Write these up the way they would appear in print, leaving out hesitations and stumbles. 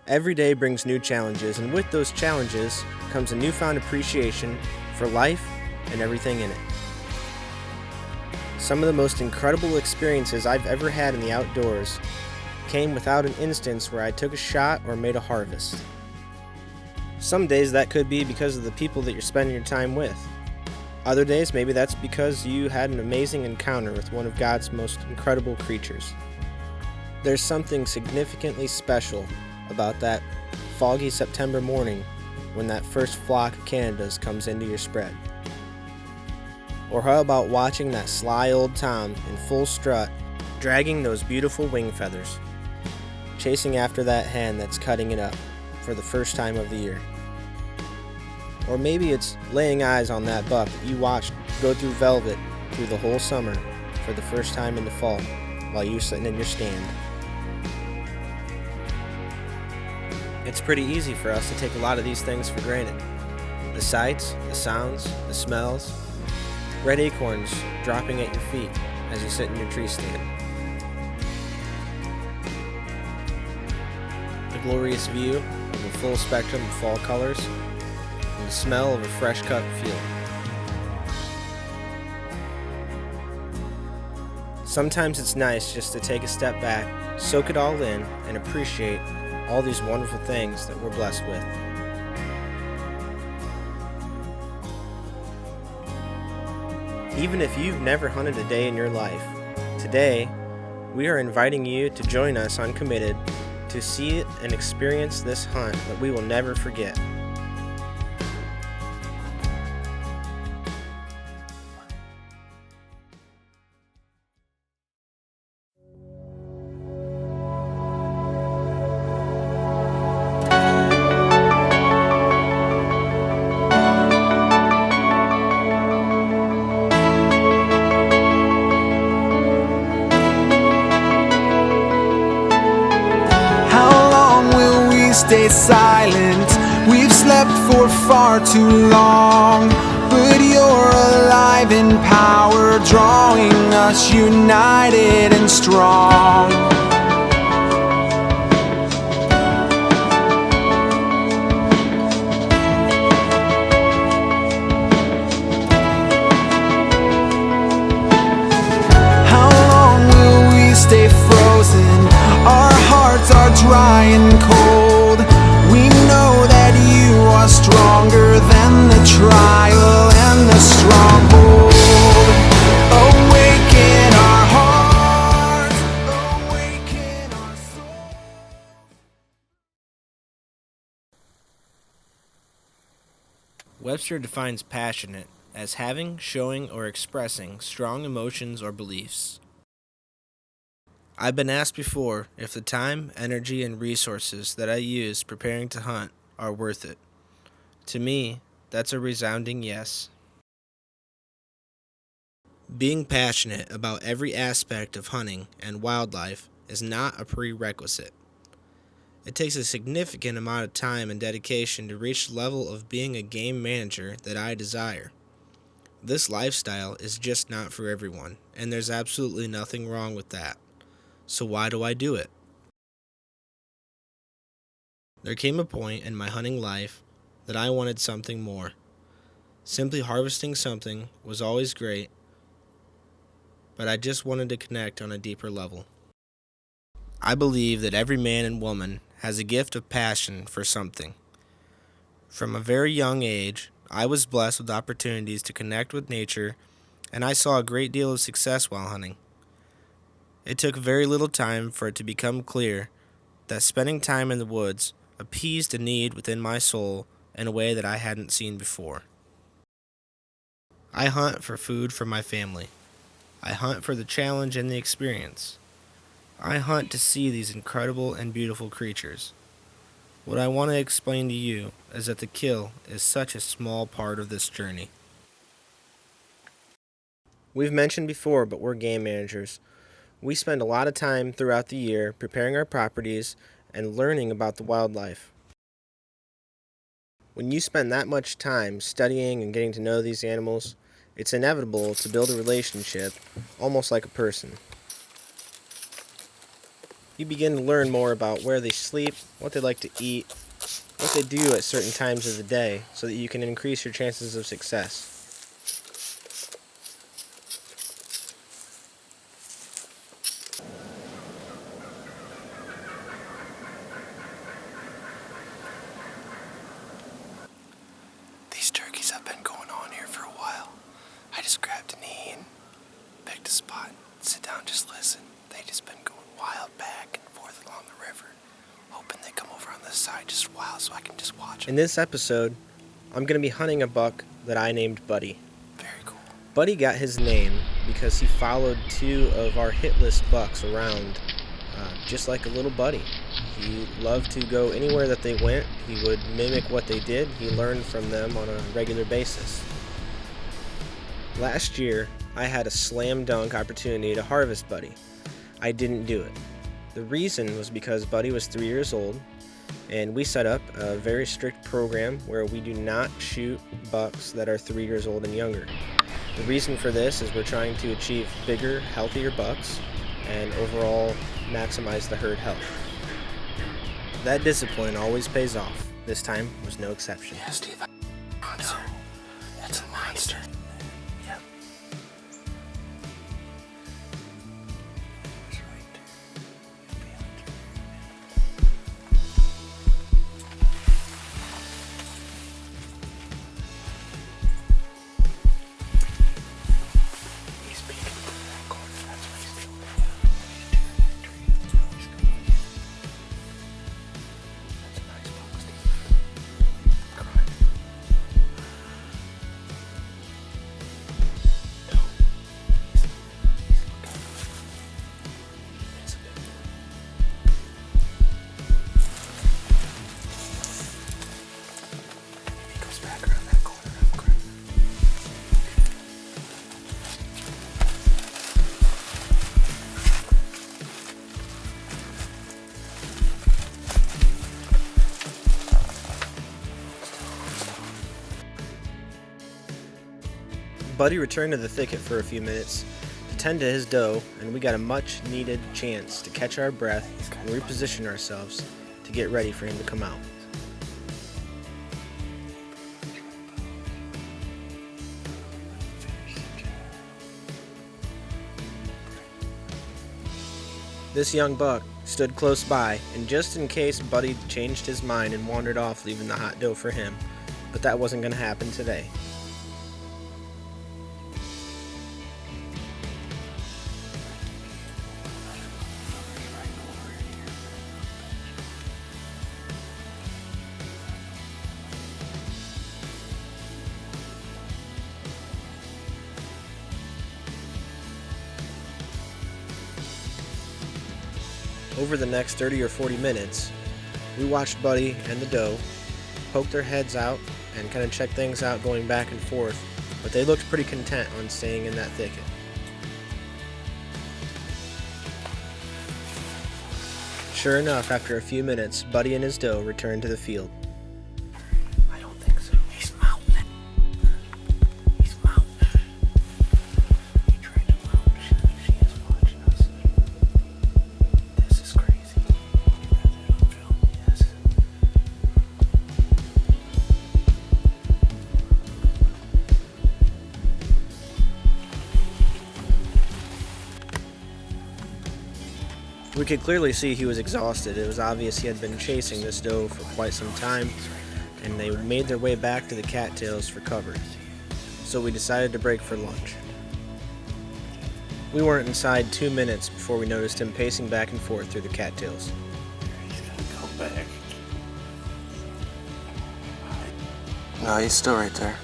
Every day brings new challenges, and with those challenges comes a newfound appreciation for life and everything in it. Some of the most incredible experiences I've ever had in the outdoors came without an instance where I took a shot or made a harvest. Some days that could be because of the people that you're spending your time with. Other days, maybe that's because you had an amazing encounter with one of God's most incredible creatures. There's something significantly special about that foggy September morning when that first flock of Canadas comes into your spread. Or how about watching that sly old Tom in full strut, dragging those beautiful wing feathers, chasing after that hen that's cutting it up for the first time of the year. Or maybe it's laying eyes on that buck that you watched go through velvet through the whole summer for the first time in the fall while you're sitting in your stand. It's pretty easy for us to take a lot of these things for granted. The sights, the sounds, the smells, red acorns dropping at your feet as you sit in your tree stand. The glorious view of a full spectrum of fall colors, and the smell of a fresh cut field. Sometimes it's nice just to take a step back, soak it all in, and appreciate all these wonderful things that we're blessed with. Even if you've never hunted a day in your life, today we are inviting you to join us on Committed to see and experience this hunt that we will never forget. Stay silent, we've slept for far too long, but you're alive in power, drawing us united and strong. How long will we stay frozen? Our hearts are dry and cold. We know that you are stronger than the trial and the stronghold. Awaken our hearts, awaken our souls. Webster defines passionate as having, showing, or expressing strong emotions or beliefs. I've been asked before if the time, energy, and resources that I use preparing to hunt are worth it. To me, that's a resounding yes. Being passionate about every aspect of hunting and wildlife is not a prerequisite. It takes a significant amount of time and dedication to reach the level of being a game manager that I desire. This lifestyle is just not for everyone, and there's absolutely nothing wrong with that. So why do I do it? There came a point in my hunting life that I wanted something more. Simply harvesting something was always great, but I just wanted to connect on a deeper level. I believe that every man and woman has a gift of passion for something. From a very young age, I was blessed with opportunities to connect with nature, and I saw a great deal of success while hunting. It took very little time for it to become clear that spending time in the woods appeased a need within my soul in a way that I hadn't seen before. I hunt for food for my family. I hunt for the challenge and the experience. I hunt to see these incredible and beautiful creatures. What I want to explain to you is that the kill is such a small part of this journey. We've mentioned before, but we're game managers. We spend a lot of time throughout the year preparing our properties and learning about the wildlife. When you spend that much time studying and getting to know these animals, it's inevitable to build a relationship, almost like a person. You begin to learn more about where they sleep, what they like to eat, what they do at certain times of the day, so that you can increase your chances of success. These turkeys have been going on here for a while. I just grabbed a knee and picked a spot. Sit down, just listen. They just been going wild back and forth along the river. Hoping they come over on this side just a while so I can just watch them. In this episode, I'm going to be hunting a buck that I named Buddy. Very cool. Buddy got his name because he followed two of our hit list bucks around just like a little buddy. He loved to go anywhere that they went. He would mimic what they did. He learned from them on a regular basis. Last year, I had a slam dunk opportunity to harvest Buddy. I didn't do it. The reason was because Buddy was 3 years old, and we set up a very strict program where we do not shoot bucks that are 3 years old and younger. The reason for this is we're trying to achieve bigger, healthier bucks and overall maximize the herd health. That discipline always pays off. This time was no exception. Yeah, Steve. Monster. That's a monster. Yep. That's right. He's peeking through that corner. That's what he's doing. That's a nice buck, Steve. Come on. No. He's looking. It's a big one. He goes back around that corner. I'm grabbing him. Buddy returned to the thicket for a few minutes to tend to his doe, and we got a much needed chance to catch our breath and reposition ourselves to get ready for him to come out. This young buck stood close by, and just in case Buddy changed his mind and wandered off leaving the hot doe for him, but that wasn't going to happen today. Over the next 30 or 40 minutes, we watched Buddy and the doe poke their heads out and kind of check things out going back and forth, but they looked pretty content on staying in that thicket. Sure enough, after a few minutes, Buddy and his doe returned to the field. I don't think so. He's mounting it. He's mounting it. He tried to mount. She is watching us. This is crazy. You got that on film? Yes. We could clearly see he was exhausted. It was obvious he had been chasing this doe for quite some time, and they made their way back to the cattails for cover. So we decided to break for lunch. We weren't inside 2 minutes before we noticed him pacing back and forth through the cattails. He's gonna come back. No, he's still right there.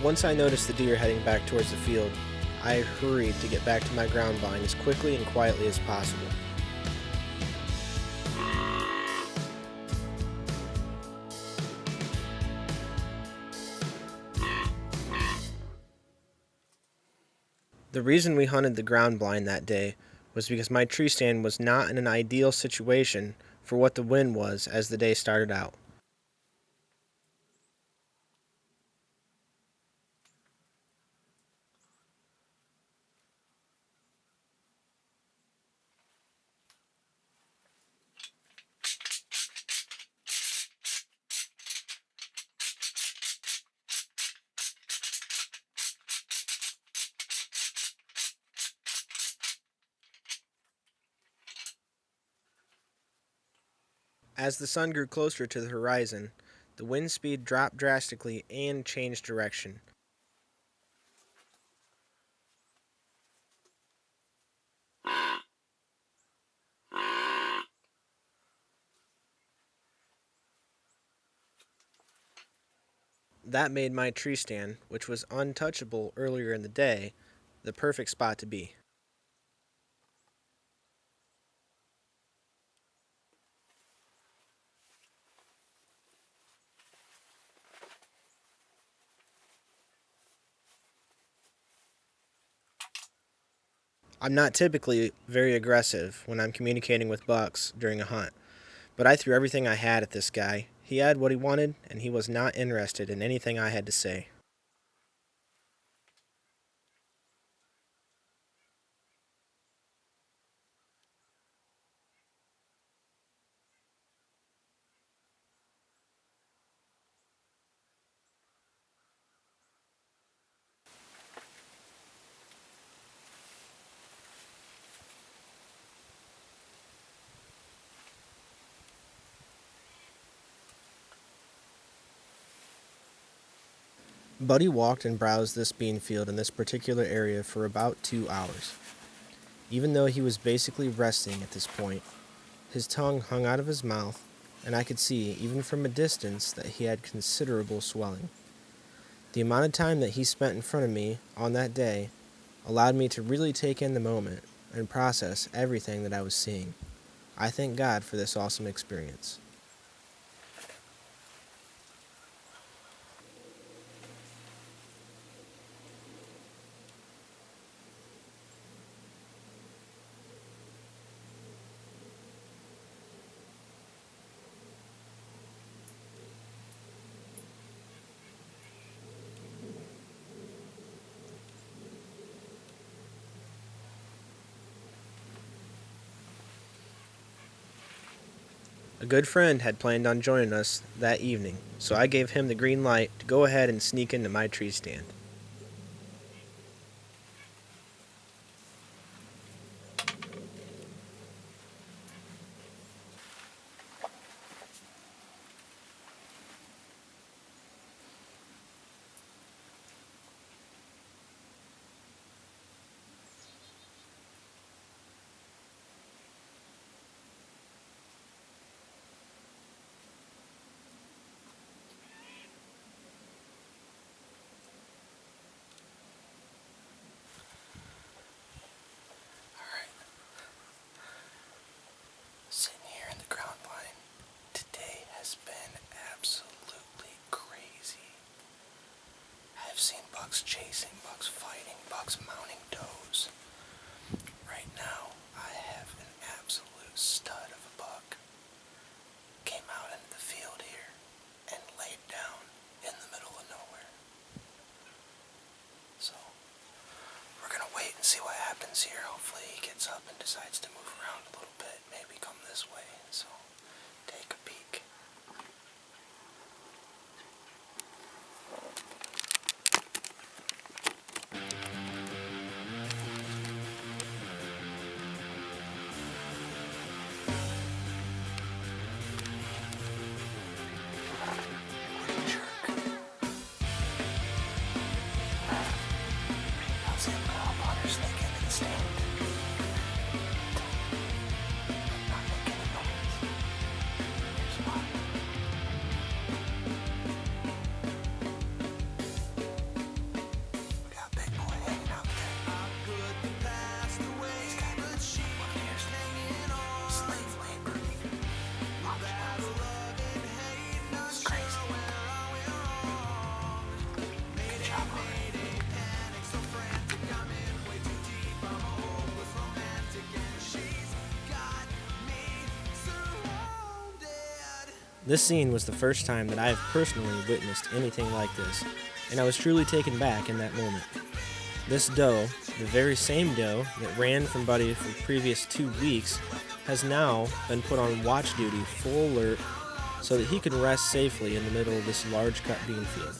Once I noticed the deer heading back towards the field, I hurried to get back to my ground blind as quickly and quietly as possible. The reason we hunted the ground blind that day was because my tree stand was not in an ideal situation for what the wind was as the day started out. As the sun grew closer to the horizon, the wind speed dropped drastically and changed direction. That made my tree stand, which was untouchable earlier in the day, the perfect spot to be. I'm not typically very aggressive when I'm communicating with bucks during a hunt, but I threw everything I had at this guy. He had what he wanted, and he was not interested in anything I had to say. Buddy walked and browsed this bean field in this particular area for about 2 hours. Even though he was basically resting at this point, his tongue hung out of his mouth, and I could see, even from a distance, that he had considerable swelling. The amount of time that he spent in front of me on that day allowed me to really take in the moment and process everything that I was seeing. I thank God for this awesome experience. A good friend had planned on joining us that evening, so I gave him the green light to go ahead and sneak into my tree stand. Sitting here in the ground line, today has been absolutely crazy. I've seen bucks chasing, bucks fighting, bucks mounting does. Right now, I have an absolute stud of a buck. Came out into the field here and laid down in the middle of nowhere. So, we're gonna wait and see what happens here. Hopefully he gets up and decides to move around a little bit, maybe come this way. So, take a peek. This scene was the first time that I have personally witnessed anything like this, and I was truly taken back in that moment. This doe, the very same doe that ran from Buddy for the previous 2 weeks, has now been put on watch duty full alert so that he can rest safely in the middle of this large cut bean field.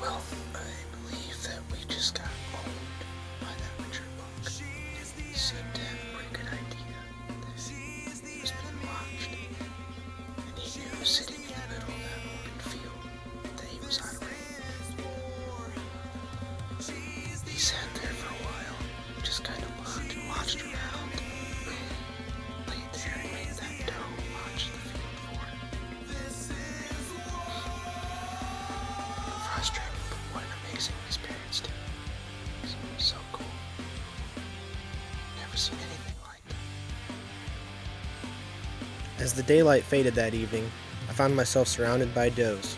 Well, I believe that we just got owned by that mature buck. He seemed to have a pretty good idea that he was being watched, and he knew sitting in the middle of that open field that he was out of range. He sat there for a while, just kind of looked and watched around, really laid there and made that doe watch the field for him. Frustrating, but what an amazing experience too. It was so cool. Never seen anything like that. As the daylight faded that evening, I found myself surrounded by does.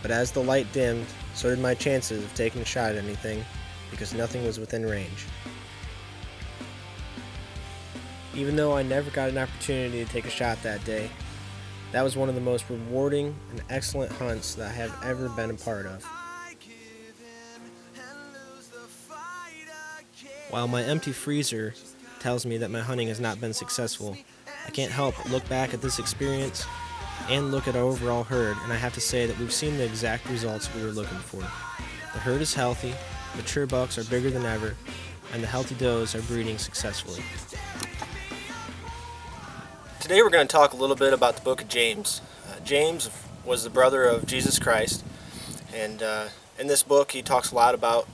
But as the light dimmed, so did my chances of taking a shot at anything, because nothing was within range. Even though I never got an opportunity to take a shot that day, that was one of the most rewarding and excellent hunts that I have ever been a part of. While my empty freezer tells me that my hunting has not been successful, I can't help but look back at this experience and look at our overall herd, and I have to say that we've seen the exact results we were looking for. The herd is healthy, mature bucks are bigger than ever, and the healthy does are breeding successfully. Today we're going to talk a little bit about the book of James. James was the brother of Jesus Christ, and in this book he talks a lot about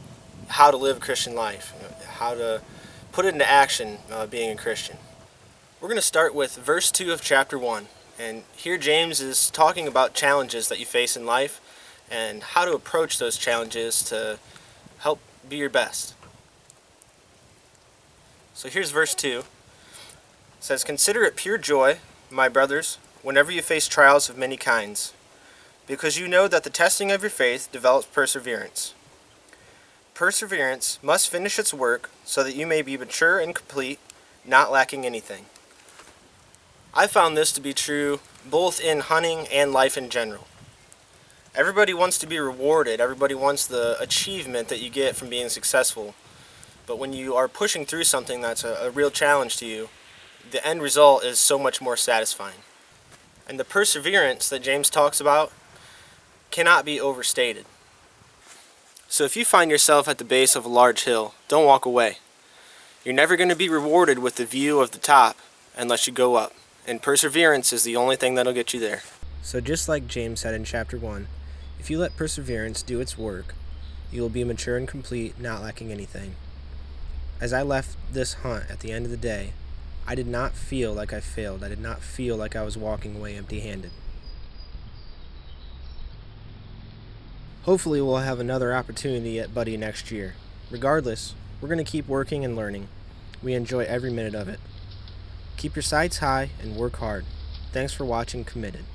how to live a Christian life, how to put it into action being a Christian. We're going to start with verse 2 of chapter 1, and here James is talking about challenges that you face in life and how to approach those challenges to help be your best. So here's verse 2. It says, "Consider it pure joy, my brothers, whenever you face trials of many kinds, because you know that the testing of your faith develops perseverance. Perseverance must finish its work so that you may be mature and complete, not lacking anything." I found this to be true both in hunting and life in general. Everybody wants to be rewarded. Everybody wants the achievement that you get from being successful. But when you are pushing through something that's a real challenge to you, the end result is so much more satisfying. And the perseverance that James talks about cannot be overstated. So if you find yourself at the base of a large hill, don't walk away. You're never going to be rewarded with the view of the top unless you go up. And perseverance is the only thing that'll get you there. So just like James said in chapter 1, if you let perseverance do its work, you will be mature and complete, not lacking anything. As I left this hunt at the end of the day, I did not feel like I failed. I did not feel like I was walking away empty-handed. Hopefully we'll have another opportunity at Buddy next year. Regardless, we're going to keep working and learning. We enjoy every minute of it. Keep your sights high and work hard. Thanks for watching Committed.